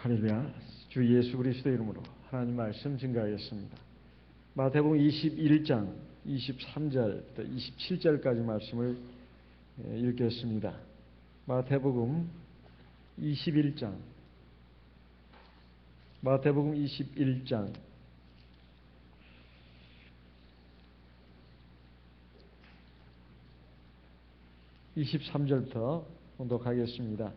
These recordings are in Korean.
할렐루야. 주 예수 그리스도의 이름으로 하나님 말씀 증거하겠습니다. 마태복음 21장 23절부터 27절까지 말씀을 읽겠습니다. 마태복음 21장 23절부터 봉독하겠습니다.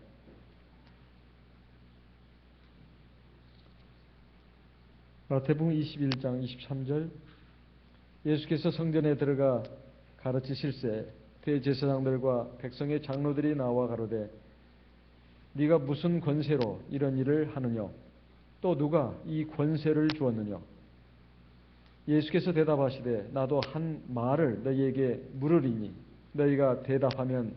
마태복음 21장 23절. 예수께서 성전에 들어가 가르치실세 대제사장들과 백성의 장로들이 나와 가로되 네가 무슨 권세로 이런 일을 하느냐? 또 누가 이 권세를 주었느냐? 예수께서 대답하시되 나도 한 말을 너희에게 물으리니 너희가 대답하면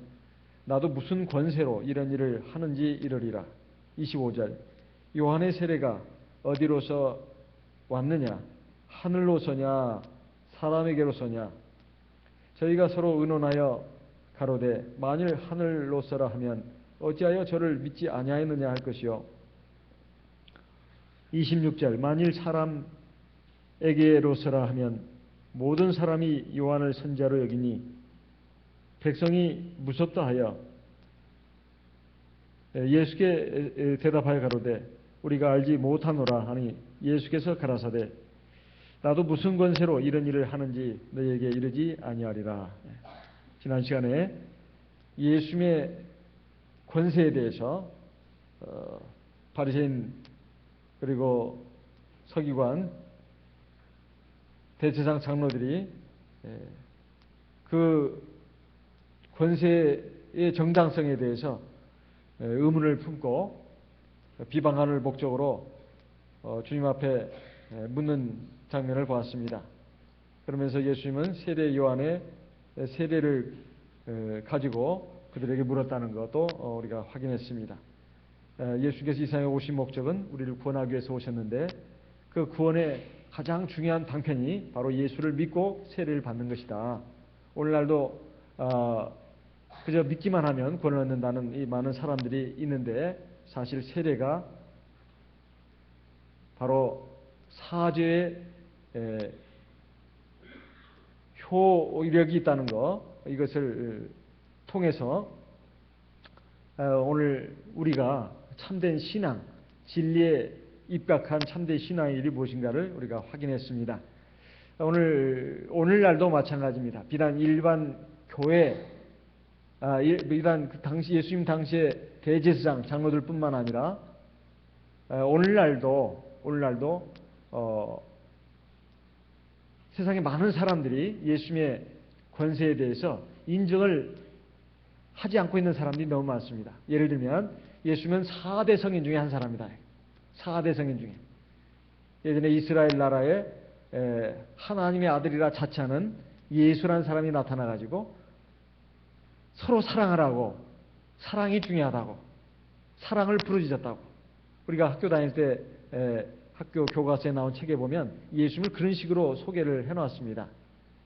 나도 무슨 권세로 이런 일을 하는지 이르리라. 25절. 요한의 세례가 어디로서 왔느냐? 하늘로서냐 사람에게로서냐? 저희가 서로 의논하여 가로되 만일 하늘로서라 하면 어찌하여 저를 믿지 아니하였느냐 할 것이요. 26절. 만일 사람에게로서라 하면 모든 사람이 요한을 선지자로 여기니 백성이 무섭다 하여 예수께 대답하여 가로되 우리가 알지 못하노라 하니 예수께서 가라사대 나도 무슨 권세로 이런 일을 하는지 너희에게 이르지 아니하리라. 지난 시간에 예수님의 권세에 대해서 바리새인 그리고 서기관 대제사장 장로들이 그 권세의 정당성에 대해서 의문을 품고 비방하는 목적으로 주님 앞에 묻는 장면을 보았습니다. 그러면서 예수님은 세례 요한의 세례를 가지고 그들에게 물었다는 것도 우리가 확인했습니다. 예수께서 이 세상에 오신 목적은 우리를 구원하기 위해서 오셨는데 그 구원의 가장 중요한 방편이 바로 예수를 믿고 세례를 받는 것이다. 오늘날도 그저 믿기만 하면 구원을 얻는다는 이 많은 사람들이 있는데 사실 세례가 바로 사죄의 효력이 있다는 것, 이것을 통해서 오늘 우리가 참된 신앙, 진리에 입각한 참된 신앙의 일이 무엇인가를 우리가 확인했습니다. 오늘날도 마찬가지입니다. 비단 일반 교회, 비단 그 당시 예수님 당시의 대제사장 장로들뿐만 아니라 오늘날도 세상에 많은 사람들이 예수님의 권세에 대해서 인정을 하지 않고 있는 사람들이 너무 많습니다. 예를 들면 예수님은 4대 성인 중에 한 사람이다. 4대 성인 중에. 예전에 이스라엘 나라에 하나님의 아들이라 자처하는 예수라는 사람이 나타나가지고 서로 사랑하라고, 사랑이 중요하다고, 사랑을 부르짖었다고. 우리가 학교 다닐 때 학교 교과서에 나온 책에 보면 예수님을 그런 식으로 소개를 해놨습니다.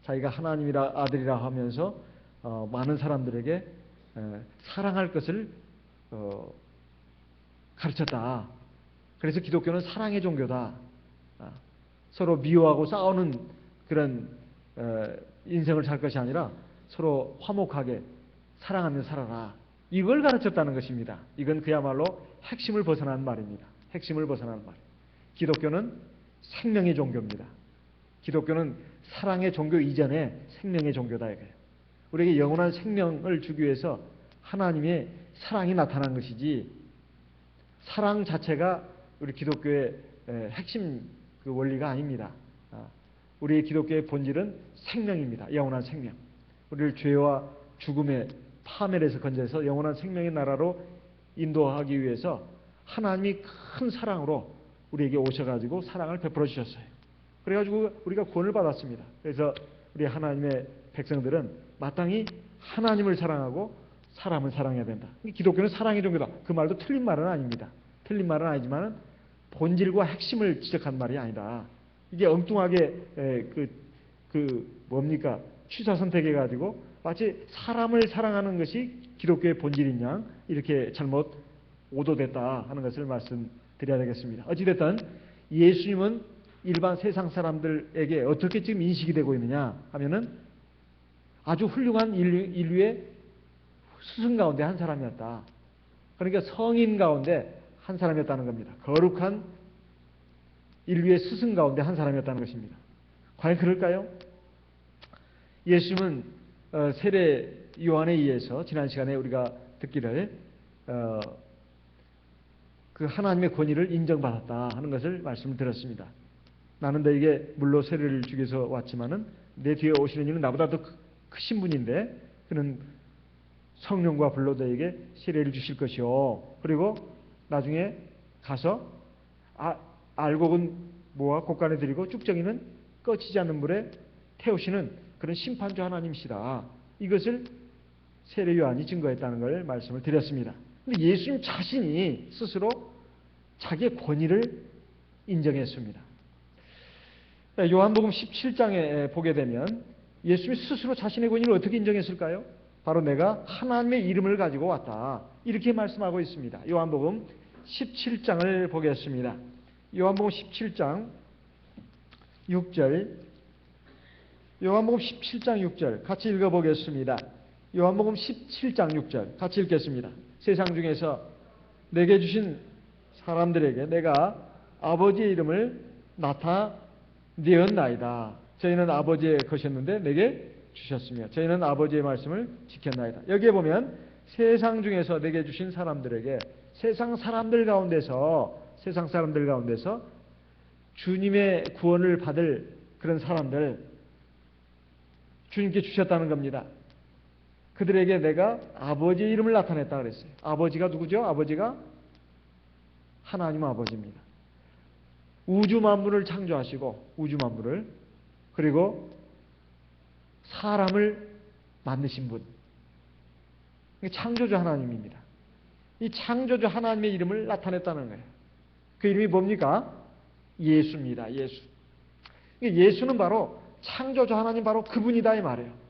자기가 하나님이라 아들이라 하면서 많은 사람들에게 사랑할 것을 가르쳤다. 그래서 기독교는 사랑의 종교다. 서로 미워하고 싸우는 그런 인생을 살 것이 아니라 서로 화목하게 사랑하며 살아라. 이걸 가르쳤다는 것입니다. 이건 그야말로 핵심을 벗어난 말입니다. 핵심을 벗어난 말. 기독교는 생명의 종교입니다. 기독교는 사랑의 종교 이전에 생명의 종교다 이거예요. 우리에게 영원한 생명을 주기 위해서 하나님의 사랑이 나타난 것이지 사랑 자체가 우리 기독교의 핵심 그 원리가 아닙니다. 우리의 기독교의 본질은 생명입니다. 영원한 생명. 우리를 죄와 죽음의 파멸에서 건져서 영원한 생명의 나라로 인도하기 위해서 하나님이 큰 사랑으로 우리에게 오셔가지고 사랑을 베풀어 주셨어요. 그래가지고 우리가 구원을 받았습니다. 그래서 우리 하나님의 백성들은 마땅히 하나님을 사랑하고 사람을 사랑해야 된다. 기독교는 사랑의 종교다. 그 말도 틀린 말은 아닙니다. 틀린 말은 아니지만 본질과 핵심을 지적한 말이 아니다. 이게 엉뚱하게 뭡니까? 취사 선택해가지고 마치 사람을 사랑하는 것이 기독교의 본질인 양 이렇게 잘못 오도됐다 하는 것을 말씀드립니다. 드려야 되겠습니다. 어찌됐든 예수님은 일반 세상 사람들에게 어떻게 지금 인식이 되고 있느냐 하면은 아주 훌륭한 인류의 스승 가운데 한 사람이었다. 그러니까 성인 가운데 한 사람이었다는 겁니다. 거룩한 인류의 스승 가운데 한 사람이었다는 것입니다. 과연 그럴까요? 예수님은 세례 요한에 의해서 지난 시간에 우리가 듣기를 그 하나님의 권위를 인정받았다 하는 것을 말씀을 드렸습니다. 나는 너에게 물로 세례를 주기 위해서 왔지만은 내 뒤에 오시는 이는 나보다 더 크신 분인데 그는 성령과 불로 너에게 세례를 주실 것이요. 그리고 나중에 가서 알곡은 모아 곡간에 들이고 쭉정이는 꺼지지 않는 물에 태우시는 그런 심판주 하나님이시다. 이것을 세례 요한이 증거했다는 걸 말씀을 드렸습니다. 근데 예수님 자신이 스스로 자기의 권위를 인정했습니다. 요한복음 17장에 보게 되면 예수님이 스스로 자신의 권위를 어떻게 인정했을까요? 바로 내가 하나님의 이름을 가지고 왔다. 이렇게 말씀하고 있습니다. 요한복음 17장을 보겠습니다. 요한복음 17장 6절. 요한복음 17장 6절 같이 읽어보겠습니다. 요한복음 17장 6절 같이 읽겠습니다. 세상 중에서 내게 주신 사람들에게 내가 아버지의 이름을 나타내었나이다. 저희는 아버지의 것이었는데 내게 주셨으며 저희는 아버지의 말씀을 지켰나이다. 여기에 보면 세상 중에서 내게 주신 사람들에게 세상 사람들 가운데서 주님의 구원을 받을 그런 사람들 주님께 주셨다는 겁니다. 그들에게 내가 아버지의 이름을 나타냈다 그랬어요. 아버지가 누구죠? 아버지가 하나님 아버지입니다. 우주 만물을 창조하시고 우주 만물을 그리고 사람을 만드신 분. 창조주 하나님입니다. 이 창조주 하나님의 이름을 나타냈다는 거예요. 그 이름이 뭡니까? 예수입니다. 예수. 예수는 바로 창조주 하나님 바로 그분이다 이 말이에요.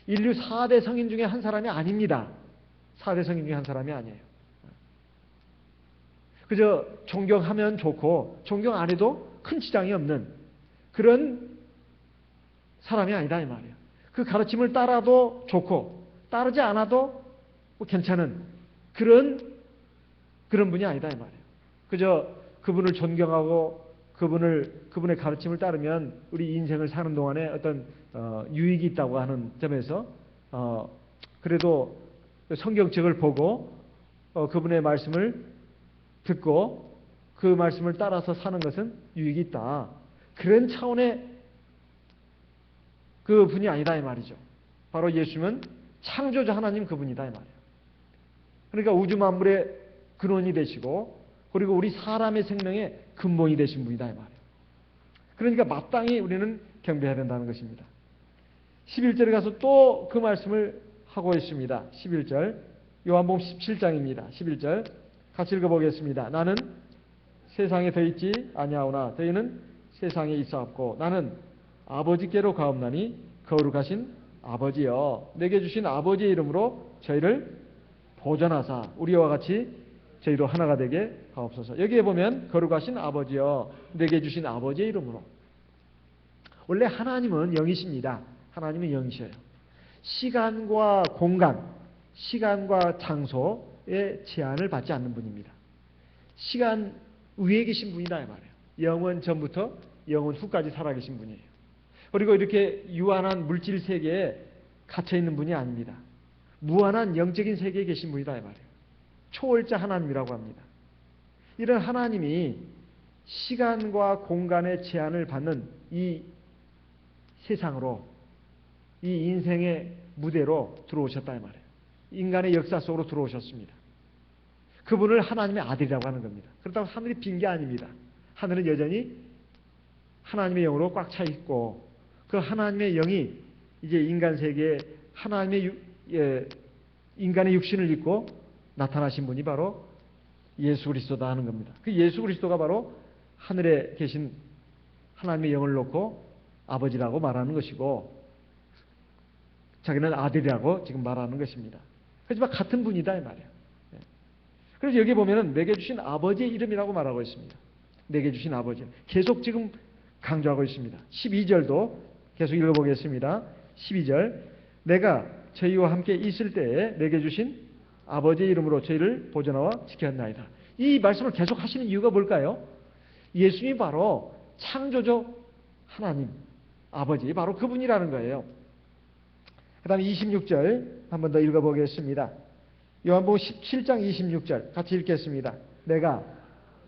인류 4대 성인 중에 한 사람이 아닙니다. 4대 성인 중에 한 사람이 아니에요. 그저 존경하면 좋고 존경 안 해도 큰 지장이 없는 그런 사람이 아니다 이 말이에요. 그 가르침을 따라도 좋고 따르지 않아도 괜찮은 그런 분이 아니다 이 말이에요. 그저 그분을 존경하고 그분의 가르침을 따르면 우리 인생을 사는 동안에 어떤 유익이 있다고 하는 점에서 그래도 성경책을 보고 그분의 말씀을 듣고 그 말씀을 따라서 사는 것은 유익이 있다. 그런 차원의 그 분이 아니다 이 말이죠. 바로 예수님은 창조자 하나님 그분이다 이 말이에요. 그러니까 우주 만물의 근원이 되시고 그리고 우리 사람의 생명의 근본이 되신 분이다 이 말이에요. 그러니까 마땅히 우리는 경배해야 된다는 것입니다. 11절에 가서 또 그 말씀을 하고 있습니다. 11절 요한복음 17장입니다. 11절 같이 읽어보겠습니다. 나는 세상에 더 있지 아니하오나 너희는 세상에 있사옵고 나는 아버지께로 가옵나니 거룩하신 아버지여 내게 주신 아버지의 이름으로 저희를 보존하사 우리와 같이 저희도 하나가 되게 하옵소서. 여기에 보면 거룩하신 아버지여 내게 주신 아버지의 이름으로. 원래 하나님은 영이십니다. 하나님은 영이셔요. 시간과 공간, 시간과 장소의 제한을 받지 않는 분입니다. 시간 위에 계신 분이다 이 말이에요. 영원 전부터 영원 후까지 살아계신 분이에요. 그리고 이렇게 유한한 물질 세계에 갇혀있는 분이 아닙니다. 무한한 영적인 세계에 계신 분이다 이 말이에요. 초월자 하나님이라고 합니다. 이런 하나님이 시간과 공간의 제한을 받는 이 세상으로 이 인생의 무대로 들어오셨다 이 말이에요. 인간의 역사 속으로 들어오셨습니다. 그분을 하나님의 아들이라고 하는 겁니다. 그렇다고 하늘이 빈 게 아닙니다. 하늘은 여전히 하나님의 영으로 꽉 차 있고 그 하나님의 영이 이제 인간 세계에 인간의 육신을 입고 나타나신 분이 바로 예수 그리스도다 하는 겁니다. 그 예수 그리스도가 바로 하늘에 계신 하나님의 영을 놓고 아버지라고 말하는 것이고 자기는 아들이라고 지금 말하는 것입니다. 하지만 같은 분이다 이 말이에요. 그래서 여기 보면은 내게 주신 아버지의 이름이라고 말하고 있습니다. 내게 주신 아버지. 계속 지금 강조하고 있습니다. 12절도 계속 읽어보겠습니다. 12절. 내가 저희와 함께 있을 때에 내게 주신 아버지의 이름으로 저희를 보존하와 지켰나이다. 이 말씀을 계속 하시는 이유가 뭘까요? 예수님이 바로 창조주 하나님, 아버지, 바로 그분이라는 거예요. 그 다음에 26절 한 번 더 읽어보겠습니다. 요한복음 17장 26절 같이 읽겠습니다. 내가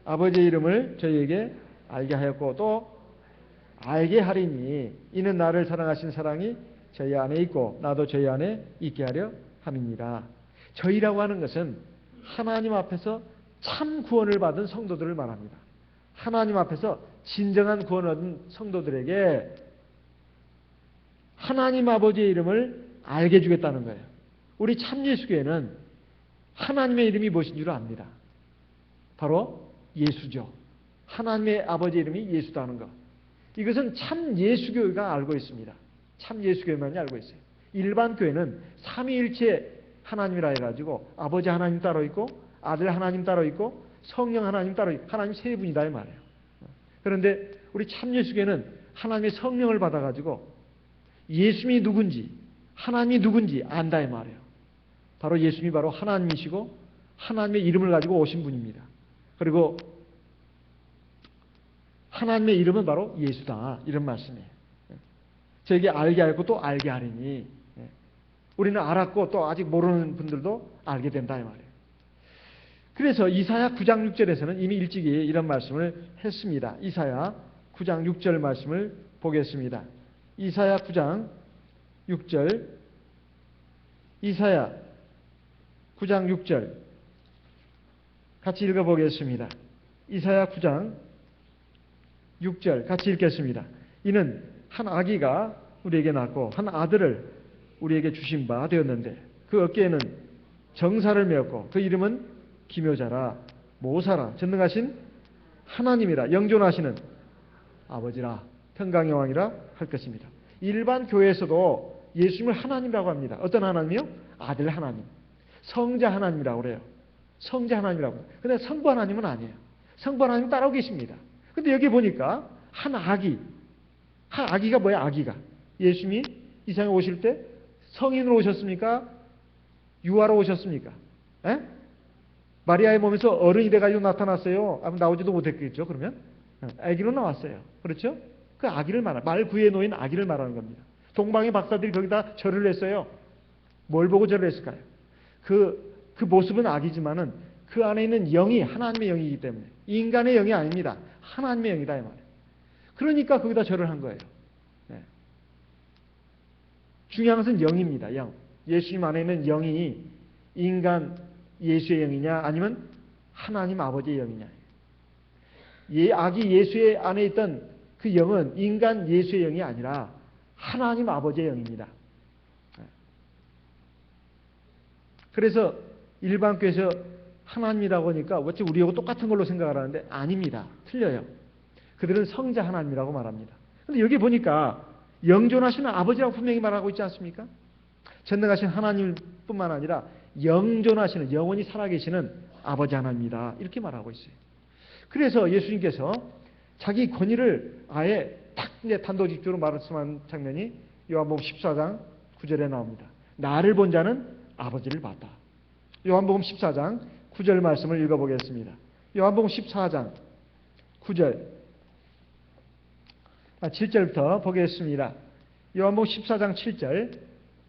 아버지의 이름을 저희에게 알게 하였고 또 알게 하리니 이는 나를 사랑하신 사랑이 저희 안에 있고 나도 저희 안에 있게 하려 함이니라. 저희라고 하는 것은 하나님 앞에서 참 구원을 받은 성도들을 말합니다. 하나님 앞에서 진정한 구원을 얻은 성도들에게 하나님 아버지의 이름을 알게 해주겠다는 거예요. 우리 참예수교회는 하나님의 이름이 무엇인 줄 압니다. 바로 예수죠. 하나님의 아버지의 이름이 예수다는 것. 이것은 참예수교회가 알고 있습니다. 참예수교회만이 알고 있어요. 일반 교회는 삼위일체 하나님이라 해가지고 아버지 하나님 따로 있고 아들 하나님 따로 있고 성령 하나님 따로 있고 하나님 세 분이다 이 말이에요. 그런데 우리 참예수교회는 하나님의 성령을 받아가지고 예수님이 누군지 하나님이 누군지 안다 이 말이에요. 바로 예수님이 바로 하나님이시고 하나님의 이름을 가지고 오신 분입니다. 그리고 하나님의 이름은 바로 예수다 이런 말씀이에요. 저에게 알게 하였고 또 알게 하리니 우리는 알았고 또 아직 모르는 분들도 알게 된다 이 말이에요. 그래서 이사야 9장 6절에서는 이미 일찍이 이런 말씀을 했습니다. 이사야 9장 6절 말씀을 보겠습니다. 이사야 9장 6절 이사야 9장 6절 같이 읽어보겠습니다. 이사야 9장 6절 같이 읽겠습니다. 이는 한 아기가 우리에게 낳고 한 아들을 우리에게 주신 바 되었는데 그 어깨에는 정사를 메었고 그 이름은 기묘자라 모사라 전능하신 하나님이라 영존하시는 아버지라 평강의 왕이라 할 것입니다. 일반 교회에서도 예수님을 하나님이라고 합니다. 어떤 하나님이요? 아들 하나님. 성자 하나님이라고 그래요. 성자 하나님이라고. 그런데 성부 하나님은 아니에요. 성부 하나님은 따로 계십니다. 근데 여기 보니까 한 아기가 뭐야? 아기가. 예수님이 이 세상에 오실 때 성인으로 오셨습니까? 유아로 오셨습니까? 에? 마리아의 몸에서 어른이 돼가지고 나타났어요. 아마 나오지도 못했겠죠. 그러면 아기로 나왔어요. 그렇죠? 그 아기를 말 구에 놓인 아기를 말하는 겁니다. 동방의 박사들이 거기다 절을 했어요. 뭘 보고 절을 했을까요? 그 모습은 아기지만은 그 안에 있는 영이 하나님의 영이기 때문에 인간의 영이 아닙니다. 하나님의 영이다 이 말이에요. 그러니까 거기다 절을 한 거예요. 네. 중요한 것은 영입니다. 영. 예수님 안에 있는 영이 인간 예수의 영이냐 아니면 하나님 아버지의 영이냐. 아기 예수의 안에 있던 그 영은 인간 예수의 영이 아니라 하나님 아버지의 영입니다. 그래서 일반 교회에서 하나님이라고 하니까 어찌 우리하고 똑같은 걸로 생각을 하는데 아닙니다. 틀려요. 그들은 성자 하나님이라고 말합니다. 그런데 여기 보니까 영존하시는 아버지라고 분명히 말하고 있지 않습니까? 전능하신 하나님뿐만 아니라 영존하시는 영원히 살아계시는 아버지 하나님이다. 이렇게 말하고 있어요. 그래서 예수님께서 자기 권위를 아예 딱 이제 단도직입적으로 말씀한 장면이 요한복음 14장 9절에 나옵니다. 나를 본 자는 아버지를 봤다. 요한복음 14장 9절 말씀을 읽어보겠습니다. 요한복음 14장 9절 7절부터 보겠습니다. 요한복음 14장 7절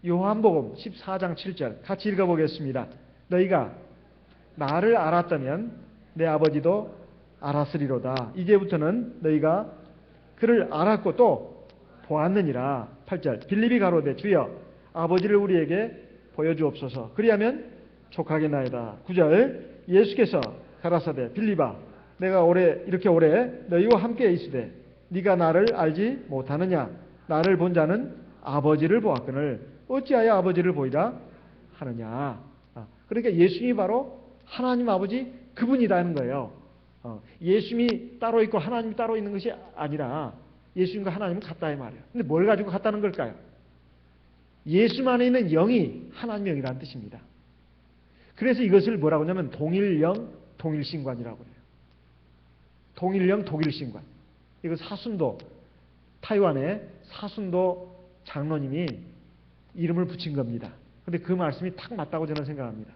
요한복음 14장 7절 같이 읽어보겠습니다. 너희가 나를 알았다면 내 아버지도 알았으리로다. 이제부터는 너희가 그를 알았고 또 보았느니라. 8절 빌립이 가로되 주여 아버지를 우리에게 보여주옵소서. 그리하면 족하겠나이다. 9절 예수께서 가라사대 빌립아 내가 이렇게 오래 너희와 함께 있으되 네가 나를 알지 못하느냐. 나를 본 자는 아버지를 보았거늘 어찌하여 아버지를 보이라 하느냐. 그러니까 예수님이 바로 하나님 아버지 그분이라는 거예요. 예수님이 따로 있고 하나님이 따로 있는 것이 아니라 예수님과 하나님은 같다 이 말이에요. 근데 뭘 가지고 같다는 걸까요? 예수 안에 있는 영이 하나님의 영이라는 뜻입니다. 그래서 이것을 뭐라고 하냐면 동일영 동일신관이라고 해요. 동일영 동일신관. 이거 사순도, 타이완의 사순도 장로님이 이름을 붙인 겁니다. 근데 그 말씀이 딱 맞다고 저는 생각합니다.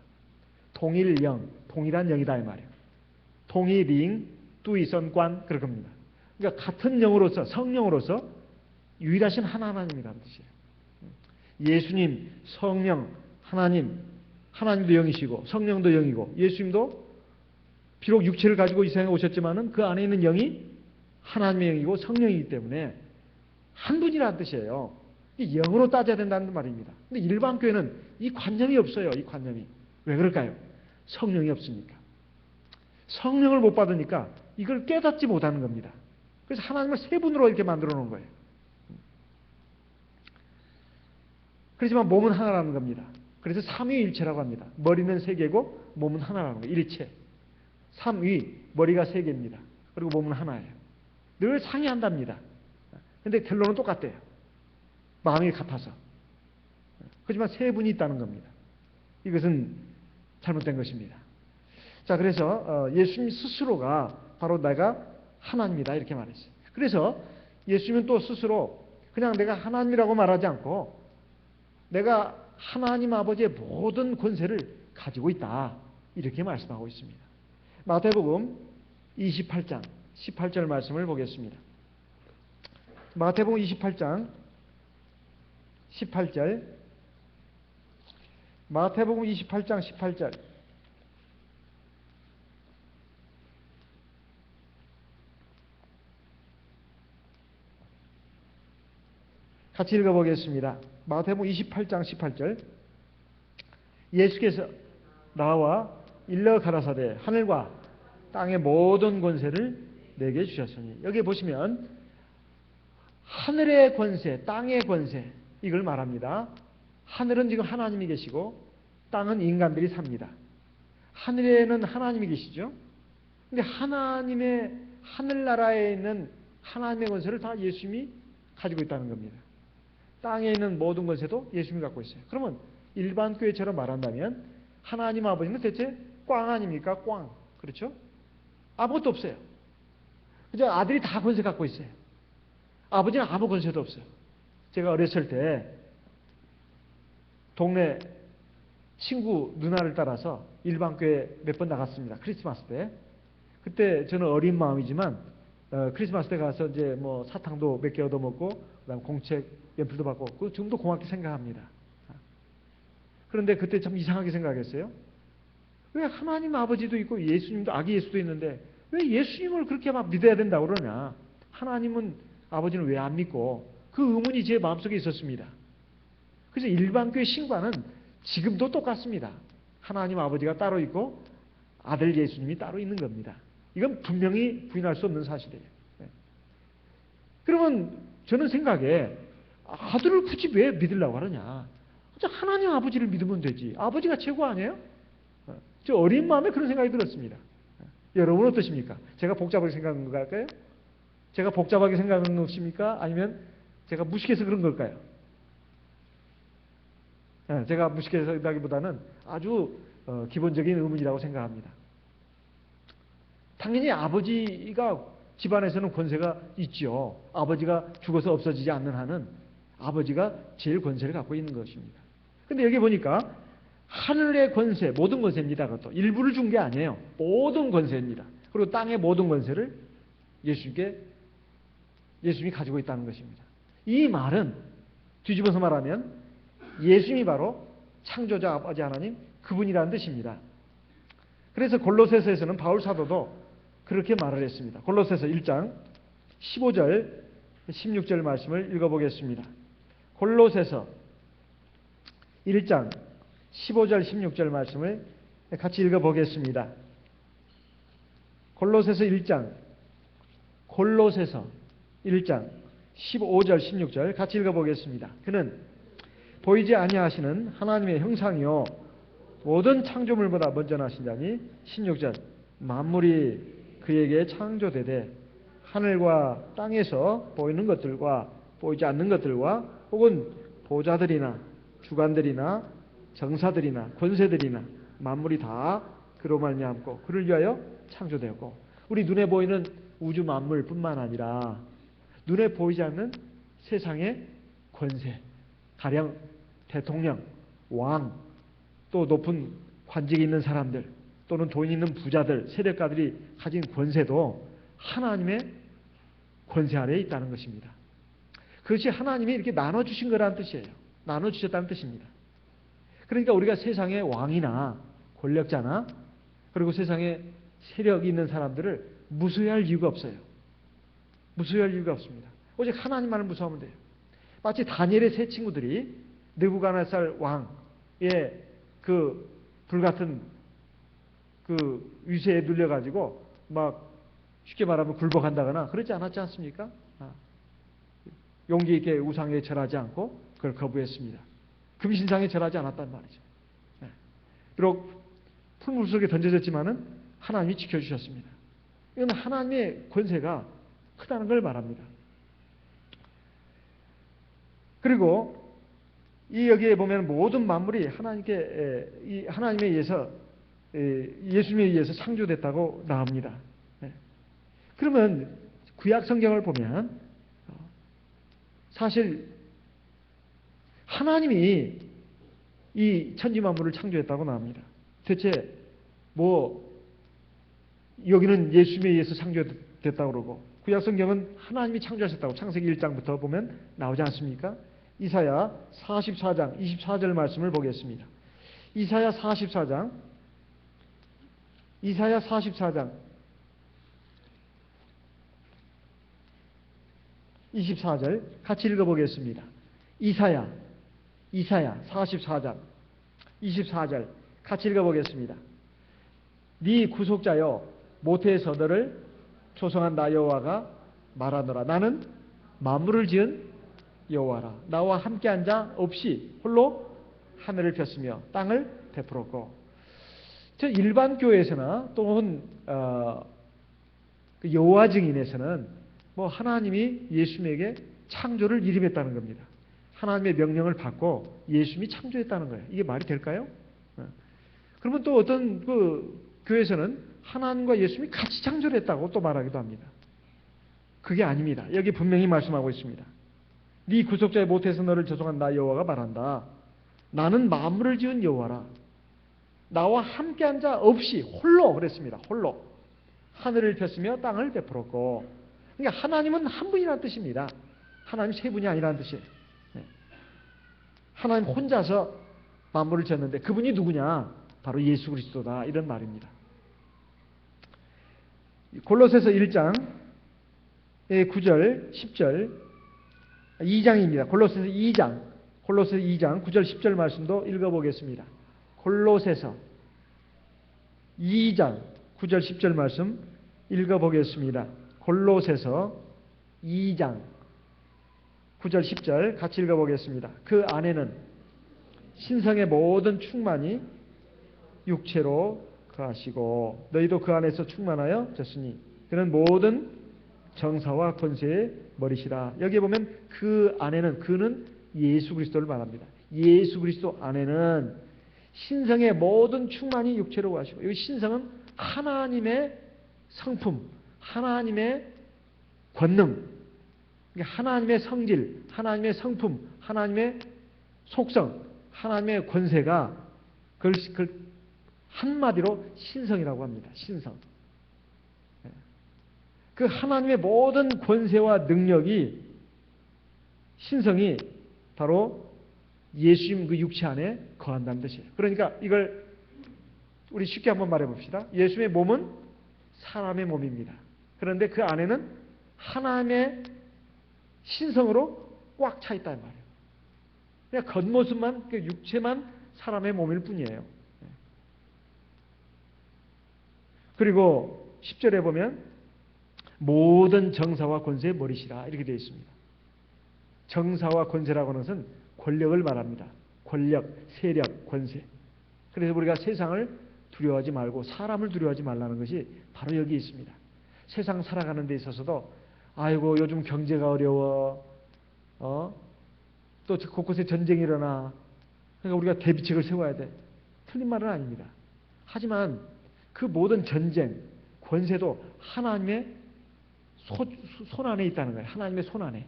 동일영, 동일한 영이다 이 말이에요. 동일잉, 뚜이선관 그럴 겁니다. 그러니까 같은 영으로서, 성령으로서 유일하신 하나님이라는 뜻이에요. 예수님, 성령, 하나님, 하나님도 영이시고 성령도 영이고 예수님도 비록 육체를 가지고 이 세상에 오셨지만은 그 안에 있는 영이 하나님의 영이고 성령이기 때문에 한 분이라는 뜻이에요. 영으로 따져야 된다는 말입니다. 근데 일반 교회는 이 관념이 없어요. 이 관념이. 왜 그럴까요? 성령이 없으니까. 성령을 못 받으니까 이걸 깨닫지 못하는 겁니다. 그래서 하나님을 세 분으로 이렇게 만들어 놓은 거예요. 그렇지만 몸은 하나라는 겁니다. 그래서 삼위일체라고 합니다. 머리는 세 개고 몸은 하나라는 거예요. 일체. 삼위, 머리가 세 개입니다. 그리고 몸은 하나예요. 늘 상이한답니다. 근데 결론은 똑같대요. 마음이 같아서. 하지만 세 분이 있다는 겁니다. 이것은 잘못된 것입니다. 자, 그래서 예수님 스스로가 바로 내가 하나님이다 이렇게 말했어요. 그래서 예수님은 또 스스로 그냥 내가 하나님이라고 말하지 않고 내가 하나님 아버지의 모든 권세를 가지고 있다 이렇게 말씀하고 있습니다. 마태복음 28장 18절 말씀을 보겠습니다. 마태복음 28장 18절 마태복음 28장 18절 같이 읽어보겠습니다. 마태복음 28장 18절 예수께서 나와 일러 가라사대 하늘과 땅의 모든 권세를 내게 주셨으니 여기 보시면 하늘의 권세, 땅의 권세 이걸 말합니다. 하늘은 지금 하나님이 계시고 땅은 인간들이 삽니다. 하늘에는 하나님이 계시죠. 근데 하나님의 하늘나라에 있는 하나님의 권세를 다 예수님이 가지고 있다는 겁니다. 땅에 있는 모든 권세도 예수님이 갖고 있어요. 그러면 일반 교회처럼 말한다면 하나님 아버지는 대체 꽝 아닙니까? 꽝. 그렇죠? 아무것도 없어요. 그저 아들이 다 권세 갖고 있어요. 아버지는 아무 권세도 없어요. 제가 어렸을 때 동네 친구 누나를 따라서 일반교회 몇 번 나갔습니다. 크리스마스 때. 그때 저는 어린 마음이지만 크리스마스 때 가서 이제 뭐 사탕도 몇 개 얻어먹고 그다음 공책 연필도 받고 그 정도 고맙게 생각합니다. 그런데 그때 참 이상하게 생각했어요. 왜 하나님 아버지도 있고 예수님도 아기 예수도 있는데 왜 예수님을 그렇게 막 믿어야 된다고 그러냐. 하나님은 아버지는 왜 안 믿고 그 의문이 제 마음속에 있었습니다. 그래서 일반교회 신과는 지금도 똑같습니다. 하나님 아버지가 따로 있고 아들 예수님이 따로 있는 겁니다. 이건 분명히 부인할 수 없는 사실이에요. 그러면 저는 생각에 아들을 굳이 왜 믿으려고 하느냐. 하나님 아버지를 믿으면 되지. 아버지가 최고 아니에요? 저 어린 마음에 그런 생각이 들었습니다. 여러분은 어떠십니까? 제가 복잡하게 생각한 걸까요? 제가 복잡하게 생각한 것입니까? 아니면 제가 무식해서 그런 걸까요? 제가 무식해서라기보다는 아주 기본적인 의문이라고 생각합니다. 당연히 아버지가 집안에서는 권세가 있죠. 아버지가 죽어서 없어지지 않는 한은 아버지가 제일 권세를 갖고 있는 것입니다. 근데 여기 보니까 하늘의 권세, 모든 권세입니다. 그것도 일부를 준 게 아니에요. 모든 권세입니다. 그리고 땅의 모든 권세를 예수님이 가지고 있다는 것입니다. 이 말은 뒤집어서 말하면 예수님이 바로 창조자 아버지 하나님 그분이라는 뜻입니다. 그래서 골로새서에서는 바울 사도도 그렇게 말을 했습니다. 골로새서 1장 15절 16절 말씀을 읽어보겠습니다. 골로새서 1장 15절 16절 말씀을 같이 읽어보겠습니다. 골로새서 1장 15절 16절 같이 읽어보겠습니다. 그는 보이지 아니하시는 하나님의 형상이요 모든 창조물보다 먼저 나신 자니 16절 만물이 그에게 창조되되 하늘과 땅에서 보이는 것들과 보이지 않는 것들과 혹은 보좌들이나 주관들이나 정사들이나 권세들이나 만물이 다 그로 말미암고 그를 위하여 창조되었고, 우리 눈에 보이는 우주 만물뿐만 아니라 눈에 보이지 않는 세상의 권세, 가령 대통령, 왕, 또 높은 관직이 있는 사람들, 또는 돈 있는 부자들, 세력가들이 가진 권세도 하나님의 권세 아래에 있다는 것입니다. 그것이 하나님이 이렇게 나눠주신 거라는 뜻이에요. 나눠주셨다는 뜻입니다. 그러니까 우리가 세상의 왕이나 권력자나 그리고 세상에 세력이 있는 사람들을 무수할 이유가 없어요. 무수할 이유가 없습니다. 오직 하나님만을 무수하면 돼요. 마치 다니엘의 세 친구들이 느부갓네살 왕의 그 불같은 그 위세에 눌려가지고 막 쉽게 말하면 굴복한다거나 그러지 않았지 않습니까? 용기 있게 우상에 절하지 않고 그걸 거부했습니다. 금신상에 절하지 않았단 말이죠. 비록 풀물 속에 던져졌지만은 하나님이 지켜주셨습니다. 이건 하나님의 권세가 크다는 걸 말합니다. 그리고 이 여기에 보면 모든 만물이 하나님에 의해서 예수님에 의해서 창조됐다고 나옵니다. 그러면 구약 성경을 보면 사실 하나님이 이 천지 만물을 창조했다고 나옵니다. 대체 여기는 예수님에 의해서 창조됐다고 그러고 구약 성경은 하나님이 창조하셨다고 창세기 1장부터 보면 나오지 않습니까? 이사야 44장 24절 말씀을 보겠습니다. 이사야 44장 24절 같이 읽어보겠습니다. 이사야 44장 24절 같이 읽어보겠습니다. 네 구속자여 모태에서 너를 조성한 나 여호와가 말하노라. 나는 만물을 지은 여호와라. 나와 함께한 자 없이 홀로 하늘을 폈으며 땅을 베풀었고. 저 일반 교회에서나 또는 여호와 증인에서는 하나님이 예수님에게 창조를 이름했다는 겁니다. 하나님의 명령을 받고 예수님이 창조했다는 거예요. 이게 말이 될까요? 그러면 또 어떤 교회에서는 하나님과 예수님이 같이 창조를 했다고 또 말하기도 합니다. 그게 아닙니다. 여기 분명히 말씀하고 있습니다. 네 구속자의 모태에서 너를 조성한 나 여호와가 말한다. 나는 만물을 지은 여호와라. 나와 함께한 자 없이 홀로 그랬습니다. 홀로 하늘을 폈으며 땅을 베풀었고. 그러니까 하나님은 한 분이라는 뜻입니다. 하나님 세 분이 아니라는 뜻이에요. 하나님 혼자서 만물을 지었는데 그분이 누구냐? 바로 예수 그리스도다. 이런 말입니다. 골로새서 1장 9절 10절 2장입니다. 골로새서 2장 9절 10절 말씀도 읽어보겠습니다. 골로새서 2장 9절 10절 말씀 읽어보겠습니다. 골로새서 2장 9절 10절 같이 읽어보겠습니다. 그 안에는 신성의 모든 충만이 육체로 거하시고 너희도 그 안에서 충만하여 졌으니 그는 모든 정사와 권세의 머리시라. 여기에 보면 그 안에는, 그는 예수 그리스도를 말합니다. 예수 그리스도 안에는 신성의 모든 충만이 육체로 거하시고, 여기 신성은 하나님의 성품, 하나님의 권능, 하나님의 성질, 하나님의 성품, 하나님의 속성, 하나님의 권세가 그걸 한마디로 신성이라고 합니다. 신성. 그 하나님의 모든 권세와 능력이, 신성이 바로 예수님 그 육체 안에 거한다는 뜻이에요. 그러니까 이걸 우리 쉽게 한번 말해 봅시다. 예수님의 몸은 사람의 몸입니다. 그런데 그 안에는 하나님의 신성으로 꽉 차 있다는 말이에요. 그냥 겉모습만, 그 육체만 사람의 몸일 뿐이에요. 그리고 10절에 보면 모든 정사와 권세의 머리시라 이렇게 되어 있습니다. 정사와 권세라고 하는 것은 권력을 말합니다. 권력, 세력, 권세. 그래서 우리가 세상을 두려워하지 말고 사람을 두려워하지 말라는 것이 바로 여기 있습니다. 세상 살아가는 데 있어서도 아이고 요즘 경제가 어려워, 또 곳곳에 전쟁이 일어나, 그러니까 우리가 대비책을 세워야 돼. 틀린 말은 아닙니다. 하지만 그 모든 전쟁, 권세도 하나님의 손 안에 있다는 거예요. 하나님의 손 안에.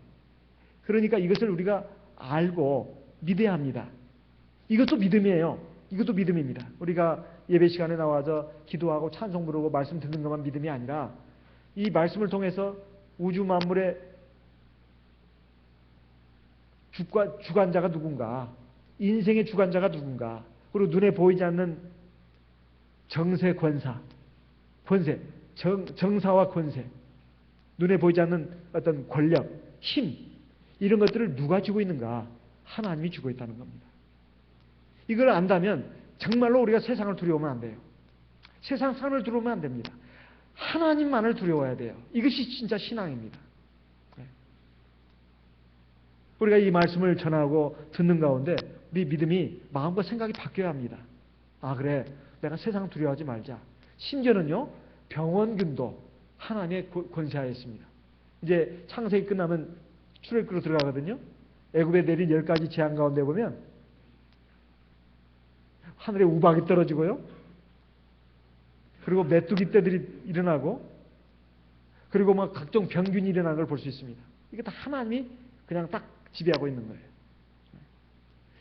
그러니까 이것을 우리가 알고 믿어야 합니다. 이것도 믿음이에요. 이것도 믿음입니다. 우리가 예배 시간에 나와서 기도하고 찬송 부르고 말씀 듣는 것만 믿음이 아니라 이 말씀을 통해서 우주 만물의 주관자가 누군가, 인생의 주관자가 누군가, 그리고 눈에 보이지 않는 정세 권세, 정사와 권세, 눈에 보이지 않는 어떤 권력, 힘, 이런 것들을 누가 주고 있는가? 하나님이 주고 있다는 겁니다. 이걸 안다면 정말로 우리가 세상을 두려워하면 안 돼요. 세상 사람을 두려워하면 안 됩니다. 하나님만을 두려워해야 돼요. 이것이 진짜 신앙입니다. 우리가 이 말씀을 전하고 듣는 가운데 우리 믿음이 마음과 생각이 바뀌어야 합니다. 아, 그래, 내가 세상 두려워하지 말자. 심지어는요, 병원균도 하나님의 권세하에 있습니다. 이제 창세기 끝나면 출애굽으로 들어가거든요. 애굽에 내린 10가지 재앙 가운데 보면 하늘에 우박이 떨어지고요, 그리고 메뚜기 떼들이 일어나고, 그리고 막 각종 병균이 일어나는 걸 볼 수 있습니다. 이게 다 하나님이 그냥 딱 지배하고 있는 거예요.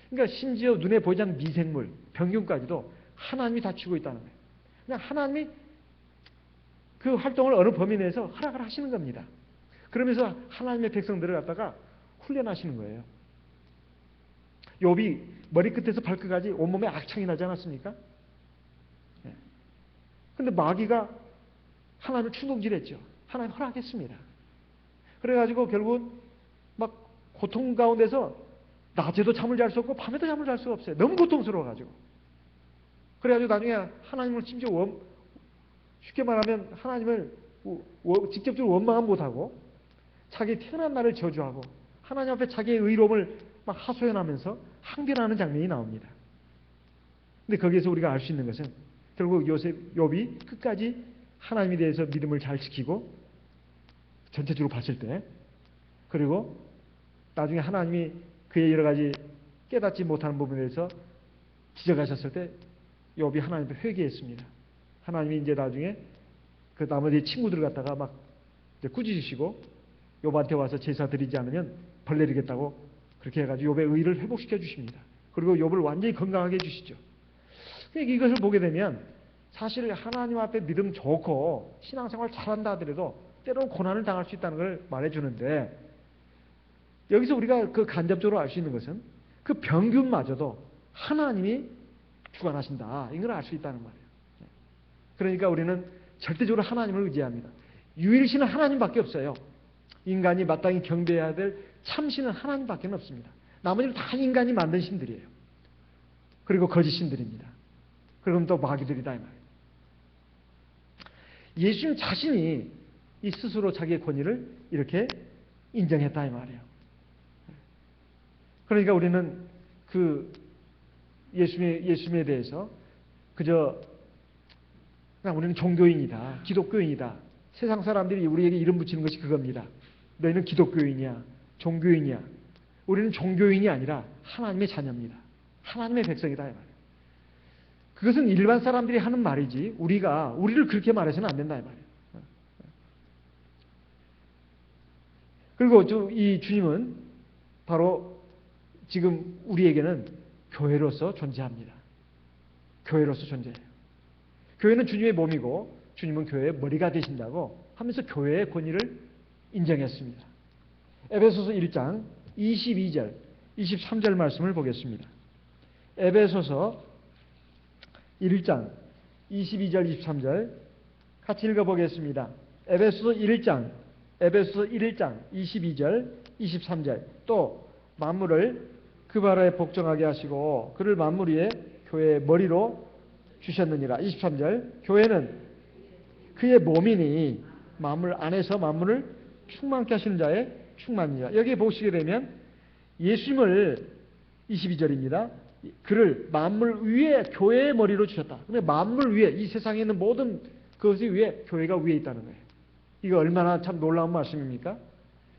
그러니까 심지어 눈에 보이지 않는 미생물, 병균까지도 하나님이 다 주고 있다는 거예요. 그냥 하나님이 그 활동을 어느 범위 내에서 허락을 하시는 겁니다. 그러면서 하나님의 백성들을 갖다가 훈련하시는 거예요. 욥이 머리끝에서 발끝까지 온몸에 악창이 나지 않았습니까? 근데 마귀가 하나님을 충동질했죠. 하나님 허락했습니다. 그래가지고 결국은 막 고통 가운데서 낮에도 잠을 잘 수 없고 밤에도 잠을 잘 수가 없어요. 너무 고통스러워가지고. 그래가지고 나중에 하나님을 심지어 쉽게 말하면 하나님을 직접적으로 원망은 못하고 자기 태어난 날을 저주하고 하나님 앞에 자기의 의로움을 막 하소연하면서 항변하는 장면이 나옵니다. 근데 거기에서 우리가 알 수 있는 것은 결국 욥이 끝까지 하나님에 대해서 믿음을 잘 지키고 전체적으로 봤을 때, 그리고 나중에 하나님이 그의 여러 가지 깨닫지 못하는 부분에 대해서 지적하셨을 때 욥이 하나님께 회개했습니다. 하나님이 이제 나중에 그 나머지 친구들 갖다가 막 꾸짖으시고 욥한테 와서 제사 드리지 않으면 벌 내리겠다고 그렇게 해가지고 욥의 의를 회복시켜 주십니다. 그리고 욥을 완전히 건강하게 해주시죠. 이것을 보게 되면 사실 하나님 앞에 믿음 좋고 신앙생활 잘한다 하더라도 때로는 고난을 당할 수 있다는 걸 말해주는데, 여기서 우리가 그 간접적으로 알 수 있는 것은 그 병균마저도 하나님이 주관하신다, 이걸 알 수 있다는 말이에요. 그러니까 우리는 절대적으로 하나님을 의지합니다. 유일신은 하나님밖에 없어요. 인간이 마땅히 경배해야 될 참신은 하나님밖에 없습니다. 나머지는 다 인간이 만든 신들이에요. 그리고 거짓 신들입니다. 그럼 또 마귀들이다 이 말이에요. 예수님 자신이 이 스스로 자기의 권위를 이렇게 인정했다 이 말이에요. 그러니까 우리는 그 예수님에 대해서 그저 그냥 우리는 종교인이다, 기독교인이다. 세상 사람들이 우리에게 이름 붙이는 것이 그겁니다. 너희는 기독교인이야, 종교인이야. 우리는 종교인이 아니라 하나님의 자녀입니다. 하나님의 백성이다 이 말이에요. 그것은 일반 사람들이 하는 말이지 우리를 그렇게 말해서는 안 된다 이 말이에요. 그리고 이 주님은 바로 지금 우리에게는 교회로서 존재합니다. 교회로서 존재해요. 교회는 주님의 몸이고 주님은 교회의 머리가 되신다고 하면서 교회의 권위를 인정했습니다. 에베소서 1장 22절, 23절 말씀을 보겠습니다. 에베소서 1장 22절, 23절 같이 읽어보겠습니다. 에베소서 1장 22절, 23절 또 만물을 그 바라에 복종하게 하시고 그를 만물 위에 교회의 머리로 주셨느니라. 23절 교회는 그의 몸이니 만물 안에서 만물을 충만케 하시는 자의 충만이라. 여기 보시게 되면 예수님을 22절입니다. 그를 만물 위에 교회의 머리로 주셨다. 그러면 만물 위에 이 세상에 있는 모든 그것이 위에 교회가 위에 있다는 거예요. 이거 얼마나 참 놀라운 말씀입니까?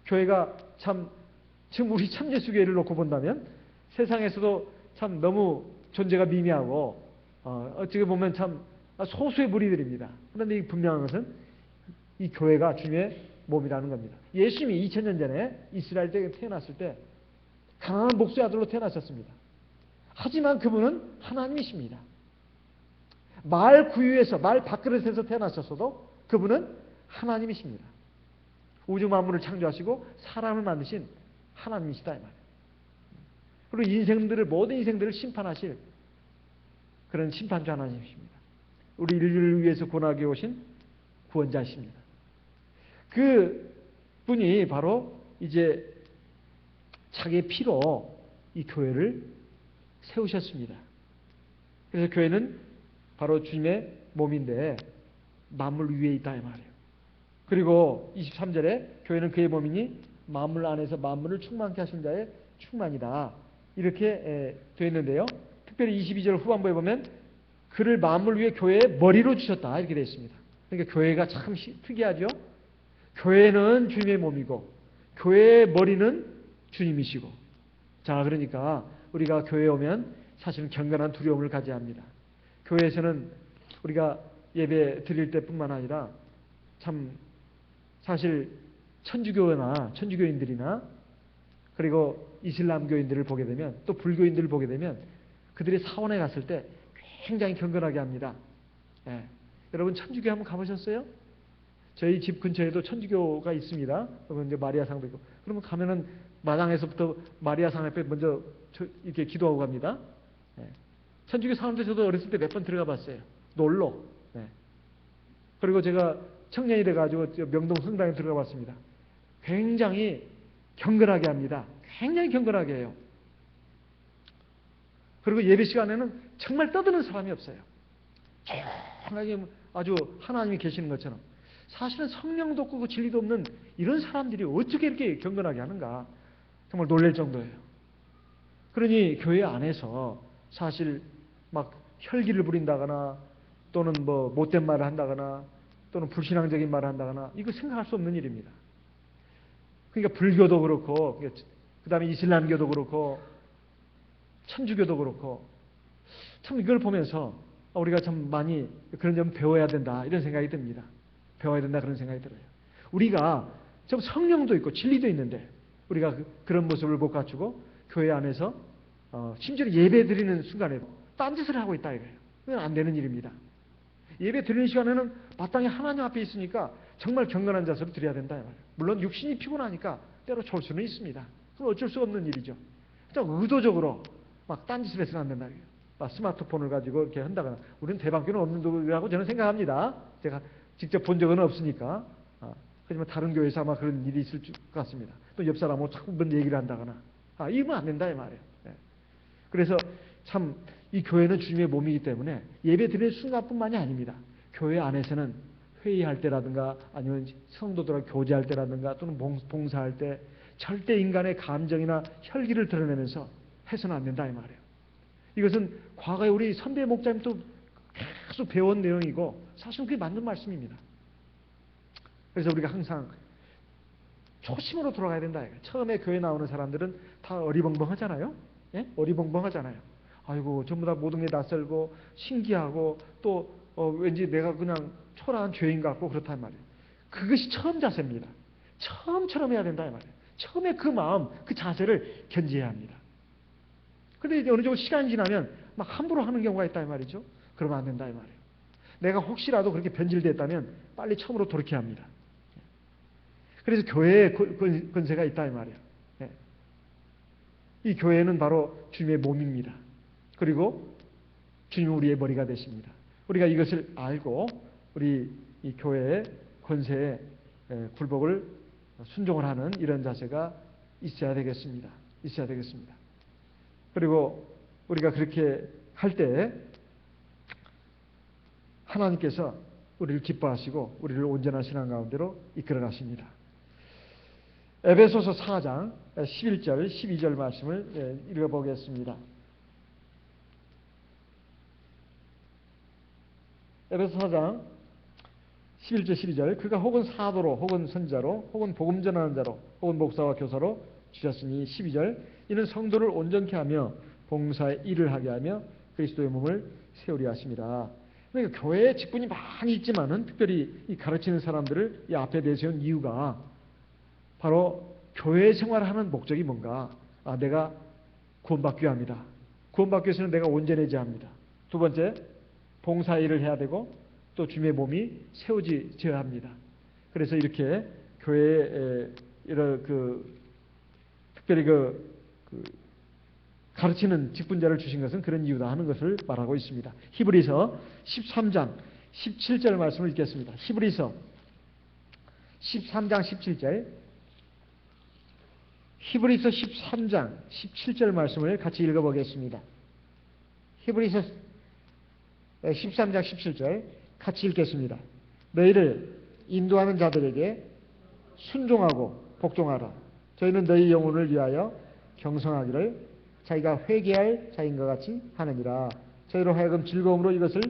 교회가 참 지금 우리 참예수교회를 놓고 본다면 세상에서도 참 너무 존재가 미미하고 어떻게 보면 참 소수의 무리들입니다. 그런데 이 분명한 것은 이 교회가 주님의 몸이라는 겁니다. 예수님이 2000년 전에 이스라엘 때 태어났을 때 가난한 목수의 아들로 태어나셨습니다. 하지만 그분은 하나님이십니다. 말 구유에서, 말 밥그릇에서 태어나셨어도 그분은 하나님이십니다. 우주 만물을 창조하시고 사람을 만드신 하나님이시다 이 말이에요. 그리고 모든 인생들을 심판하실 그런 심판주 하나님이십니다. 우리 인류를 위해서 고난하게 오신 구원자이십니다. 그 분이 바로 이제 자기의 피로 이 교회를 세우셨습니다. 그래서 교회는 바로 주님의 몸인데 만물 위에 있다 이 말이에요. 그리고 23절에 교회는 그의 몸이니 만물 안에서 만물을 충만케 하신 자의 충만이다. 이렇게 되어 있는데요. 특별히 22절 후반부에 보면 그를 만물 위에 교회의 머리로 주셨다. 이렇게 되어 있습니다. 그러니까 교회가 참 특이하죠. 교회는 주님의 몸이고 교회의 머리는 주님이시고. 자, 그러니까 우리가 교회에 오면 사실은 경건한 두려움을 가져야 합니다. 교회에서는 우리가 예배 드릴 때뿐만 아니라 참 사실 천주교나 천주교인들이나 그리고 이슬람교인들을 보게 되면 또 불교인들을 보게 되면 그들이 사원에 갔을 때 굉장히 경건하게 합니다. 예. 여러분 천주교 한번 가보셨어요? 저희 집 근처에도 천주교가 있습니다. 이제 마리아상도 있고. 그러면 가면은 마당에서부터 마리아상 앞에 먼저 이렇게 기도하고 갑니다. 예. 천주교 사람들 저도 어렸을 때 몇 번 들어가 봤어요. 놀러. 예. 그리고 제가 청년이 돼가지고 명동 성당에 들어가 봤습니다. 굉장히 경건하게 합니다. 굉장히 경건하게 해요. 그리고 예배 시간에는 정말 떠드는 사람이 없어요. 조용하게 아주 하나님이 계시는 것처럼. 사실은 성령도 없고 진리도 없는 이런 사람들이 어떻게 이렇게 경건하게 하는가 정말 놀랄 정도예요. 그러니 교회 안에서 사실 막 혈기를 부린다거나 또는 뭐 못된 말을 한다거나 또는 불신앙적인 말을 한다거나 이거 생각할 수 없는 일입니다. 그러니까 불교도 그렇고 그 다음에 이슬람교도 그렇고 천주교도 그렇고 참 이걸 보면서 우리가 참 많이 그런 점 배워야 된다 이런 생각이 듭니다. 배워야 된다 그런 생각이 들어요. 우리가 좀 성령도 있고 진리도 있는데 우리가 그런 모습을 못 갖추고 교회 안에서 심지어 예배 드리는 순간에도 딴짓을 하고 있다 이거예요. 그건 안 되는 일입니다. 예배 드리는 시간에는 마땅히 하나님 앞에 있으니까 정말 경건한 자세로 드려야 된다 이 말이에요. 물론 육신이 피곤하니까 때로 졸 수는 있습니다. 그건 어쩔 수 없는 일이죠. 좀 의도적으로 막 딴짓을 해서는 안 된다. 막 스마트폰을 가지고 이렇게 한다거나 우리는 대방교는 없는 도라고 저는 생각합니다. 제가 직접 본 적은 없으니까. 하지만 다른 교회에서 아마 그런 일이 있을 것 같습니다. 또 옆 사람하고 자꾸 뭔 얘기를 한다거나. 이러면 안 된다 이 말이에요. 네. 그래서 참 이 교회는 주님의 몸이기 때문에 예배 드리는 순간뿐만이 아닙니다. 교회 안에서는 회의할 때라든가 아니면 성도들과 교제할 때라든가 또는 봉사할 때 절대 인간의 감정이나 혈기를 드러내면서 해서는 안 된다 이 말이에요. 이것은 과거에 우리 선배 목자님도 계속 배운 내용이고 사실은 그게 맞는 말씀입니다. 그래서 우리가 항상 초심으로 돌아가야 된다. 처음에 교회 나오는 사람들은 다 어리벙벙하잖아요. 예? 어리벙벙하잖아요. 아이고 전부 다 모든 게 낯설고 신기하고 또 왠지 내가 그냥 초라한 죄인 같고 그렇단 말이에요. 그것이 처음 자세입니다. 처음처럼 해야 된다 이 말이에요. 처음에 그 마음, 그 자세를 견지해야 합니다. 그런데 이제 어느 정도 시간이 지나면 막 함부로 하는 경우가 있다 이 말이죠. 그러면 안 된다 이 말이에요. 내가 혹시라도 그렇게 변질됐다면 빨리 처음으로 돌이켜야 합니다. 그래서 교회에 권세가 있다 이 말이에요. 이 교회는 바로 주님의 몸입니다. 그리고 주님은 우리의 머리가 되십니다. 우리가 이것을 알고 우리 이 교회의 권세에 굴복을 순종을 하는 이런 자세가 있어야 되겠습니다. 있어야 되겠습니다. 그리고 우리가 그렇게 할 때 하나님께서 우리를 기뻐하시고 우리를 온전한 신앙 가운데로 이끌어 가십니다. 에베소서 4장 11절 12절 말씀을 읽어보겠습니다. 에베소 4장 11절 12절 그가 혹은 사도로 혹은 선자로 혹은 복음 전하는 자로 혹은 목사와 교사로 주셨으니 12절 이는 성도를 온전케 하며 봉사의 일을 하게 하며 그리스도의 몸을 세우려 하십니다. 그러니까 교회에 직분이 많이 있지만은 특별히 이 가르치는 사람들을 이 앞에 내세운 이유가 바로 교회 생활하는 목적이 뭔가? 내가 구원받기 위함이다. 구원받기 위해서는 내가 온전해져야 합니다. 두 번째, 봉사일을 해야 되고 또 주님의 몸이 세워져야 합니다. 그래서 이렇게 교회에 이런 특별히 가르치는 직분자를 주신 것은 그런 이유다 하는 것을 말하고 있습니다. 히브리서 13장 17절 말씀을 읽겠습니다. 히브리서 13장 17절 히브리서 13장 17절 말씀을 같이 읽어보겠습니다. 히브리서 13장 17절 같이 읽겠습니다. 너희를 인도하는 자들에게 순종하고 복종하라. 저희는 너희 영혼을 위하여 경성하기를 자기가 회개할 자인 것 같이 하느니라. 저희로 하여금 즐거움으로 이것을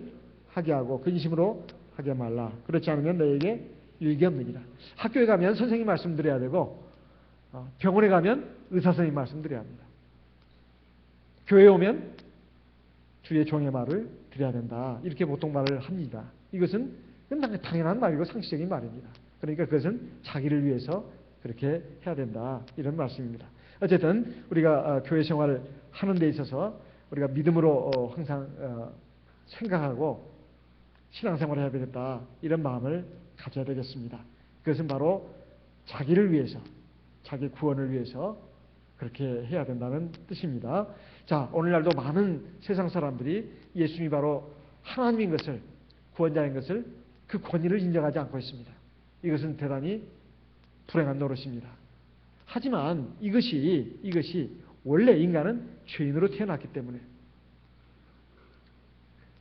하게 하고 근심으로 하게 말라. 그렇지 않으면 너희에게 유익이 없느니라. 학교에 가면 선생님 말씀 드려야 되고 병원에 가면 의사 선생님 말씀 드려야 합니다. 교회에 오면 주의 종의 말을 드려야 된다. 이렇게 보통 말을 합니다. 이것은 당연한 말이고 상식적인 말입니다. 그러니까 그것은 자기를 위해서 그렇게 해야 된다. 이런 말씀입니다. 어쨌든 우리가 교회 생활을 하는 데 있어서 우리가 믿음으로 항상 생각하고 신앙생활을 해야 되겠다. 이런 마음을 가져야 되겠습니다. 그것은 바로 자기를 위해서, 자기 구원을 위해서 그렇게 해야 된다는 뜻입니다. 자, 오늘날도 많은 세상 사람들이 예수님이 바로 하나님인 것을, 구원자인 것을, 그 권위를 인정하지 않고 있습니다. 이것은 대단히 불행한 노릇입니다. 하지만 이것이 원래 인간은 죄인으로 태어났기 때문에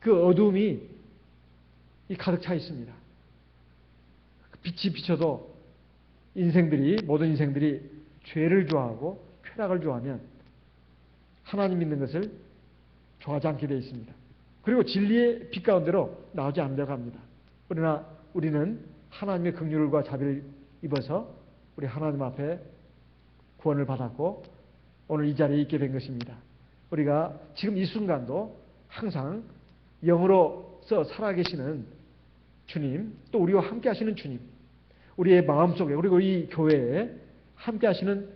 그 어두움이 가득 차 있습니다. 빛이 비춰도 모든 인생들이 죄를 좋아하고 쾌락을 좋아하면 하나님 믿는 것을 좋아하지 않게 되어 있습니다. 그리고 진리의 빛 가운데로 나오지 않으려고 합니다. 그러나 우리는 하나님의 긍휼과 자비를 입어서 우리 하나님 앞에 구원을 받았고 오늘 이 자리에 있게 된 것입니다. 우리가 지금 이 순간도 항상 영으로서 살아계시는 주님, 또 우리와 함께 하시는 주님, 우리의 마음속에 그리고 이 교회에 함께 하시는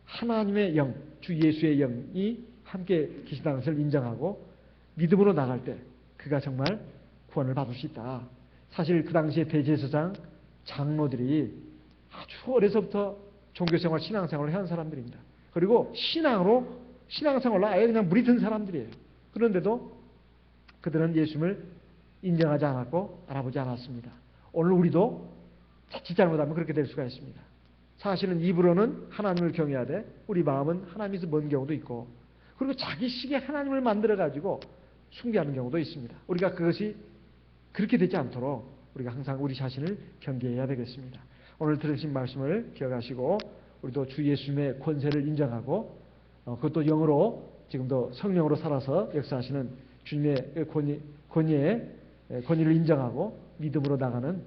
하나님의 영, 주 예수의 영이 함께 계시다는 것을 인정하고 믿음으로 나갈 때 그가 정말 구원을 받을 수 있다. 사실 그 당시에 대제사장, 장로들이 아주 어려서부터 종교생활, 신앙생활을 해온 사람들입니다. 그리고 신앙생활로 아예 그냥 물이 든 사람들이에요. 그런데도 그들은 예수님을 인정하지 않았고 알아보지 않았습니다. 오늘 우리도 자칫 잘못하면 그렇게 될 수가 있습니다. 사실은 입으로는 하나님을 경외하되 우리 마음은 하나님에서 먼 경우도 있고 그리고 자기식의 하나님을 만들어가지고 숭배하는 경우도 있습니다. 우리가 그것이 그렇게 되지 않도록 우리가 항상 우리 자신을 경계해야 되겠습니다. 오늘 들으신 말씀을 기억하시고 우리도 주 예수님의 권세를 인정하고 그것도 영으로 지금도 성령으로 살아서 역사하시는 주님의 권위를 인정하고 믿음으로 나가는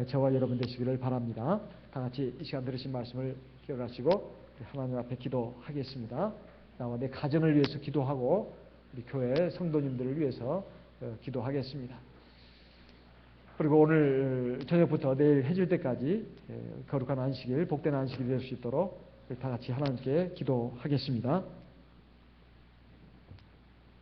저와 여러분 되시기를 바랍니다. 다 같이 이 시간 들으신 말씀을 기억하시고 하나님 앞에 기도하겠습니다. 나와 내 가정을 위해서 기도하고 우리 교회 성도님들을 위해서 기도하겠습니다. 그리고 오늘 저녁부터 내일 해질 때까지 거룩한 안식일, 복된 안식일이 될 수 있도록 다 같이 하나님께 기도하겠습니다.